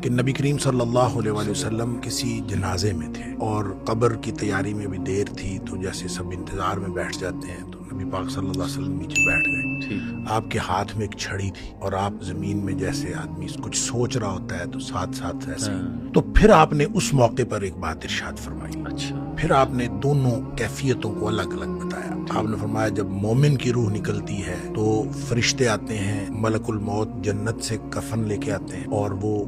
کہ نبی کریم صلی اللہ علیہ وآلہ وسلم کسی جنازے میں تھے اور قبر کی تیاری میں بھی دیر تھی، تو جیسے سب انتظار میں بیٹھ جاتے ہیں تو نبی پاک صلی اللہ علیہ وسلم نیچے بیٹھ گئے۔ آپ کے ہاتھ میں ایک چھڑی تھی اور آپ زمین میں جیسے آدمی کچھ سوچ رہا ہوتا ہے تو ساتھ ساتھ ایسے تو پھر آپ نے اس موقع پر ایک بات ارشاد فرمائی۔ پھر آپ نے دونوں کیفیتوں کو الگ الگ بتایا۔ آپ نے فرمایا جب مومن کی روح نکلتی ہے تو فرشتے آتے ہیں، ملک الموت جنت سے کفن لے کے آتے ہیں اور وہ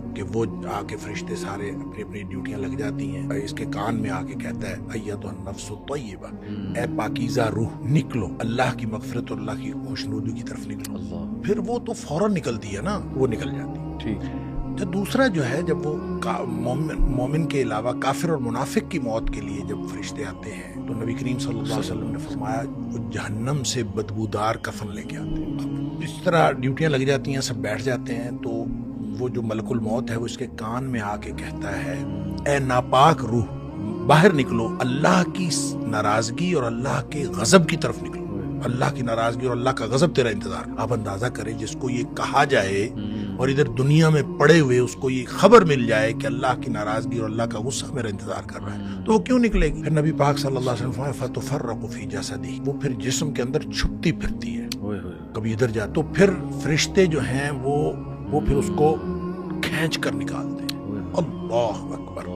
آ کے فرشتے سارے اپنی اپنی ڈیوٹیاں لگ جاتی ہیں، اس کے کان میں آ کے کہتا ہے ایتھا النفس الطیبہ، اے پاکیزہ روح نکلو، اللہ کی مغفرت اور اللہ کی خوشنودی کی طرف نکلو۔ پھر وہ تو فوراً نکلتی ہے نا، وہ نکل جاتی ہے۔ تو دوسرا جو ہے جب وہ مومن کے علاوہ کافر اور منافق کی موت کے لیے جب فرشتے آتے ہیں تو نبی کریم صلی اللہ علیہ وسلم نے فرمایا وہ جہنم سے بدبودار کفن لے کے آتے ہیں۔ اب اس طرح ڈیوٹیاں لگ جاتی ہیں، سب بیٹھ جاتے ہیں، تو وہ جو ملک الموت ہے وہ اس کے کان میں آ کے کہتا ہے اے ناپاک روح باہر نکلو، اللہ کی ناراضگی اور اللہ کے غضب کی طرف نکلو، اللہ کی ناراضگی اور اللہ کا غضب تیرا انتظار۔ آپ اندازہ کریں جس کو یہ کہا جائے اور ادھر دنیا میں پڑے ہوئے اس کو یہ خبر مل جائے کہ اللہ کی ناراضگی اور اللہ کا غصہ میرا انتظار کر رہا ہے تو وہ کیوں نکلے گی؟ پھر نبی پاک صلی اللہ علیہ وسلم فرمایا فتفرق فی جسدہ، وہ پھر جسم کے اندر چھپتی پھرتی ہے، کبھی ادھر جا تو پھر فرشتے جو ہیں وہ پھر اس کو کھینچ کر نکالتے ہیں۔ اللہ اکبر۔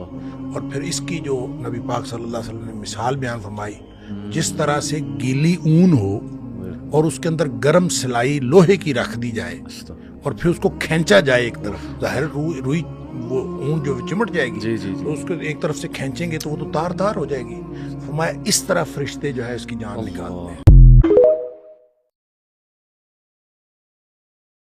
اور پھر اس کی جو نبی پاک صلی اللہ علیہ وسلم نے مثال بیان فرمائی، جس طرح سے گیلی اون ہو اور اس کے اندر گرم سلائی لوہے کی رکھ دی جائے اور پھر اس کو کھینچا جائے ایک طرف، ظاہر روئی وہ اون جو چمٹ جائے گی تو اس کو ایک طرف سے کھینچیں گے تو وہ تو تار تار ہو جائے گی۔ فرمایا اس طرح فرشتے جو ہے اس کی جان نکالتے ہیں۔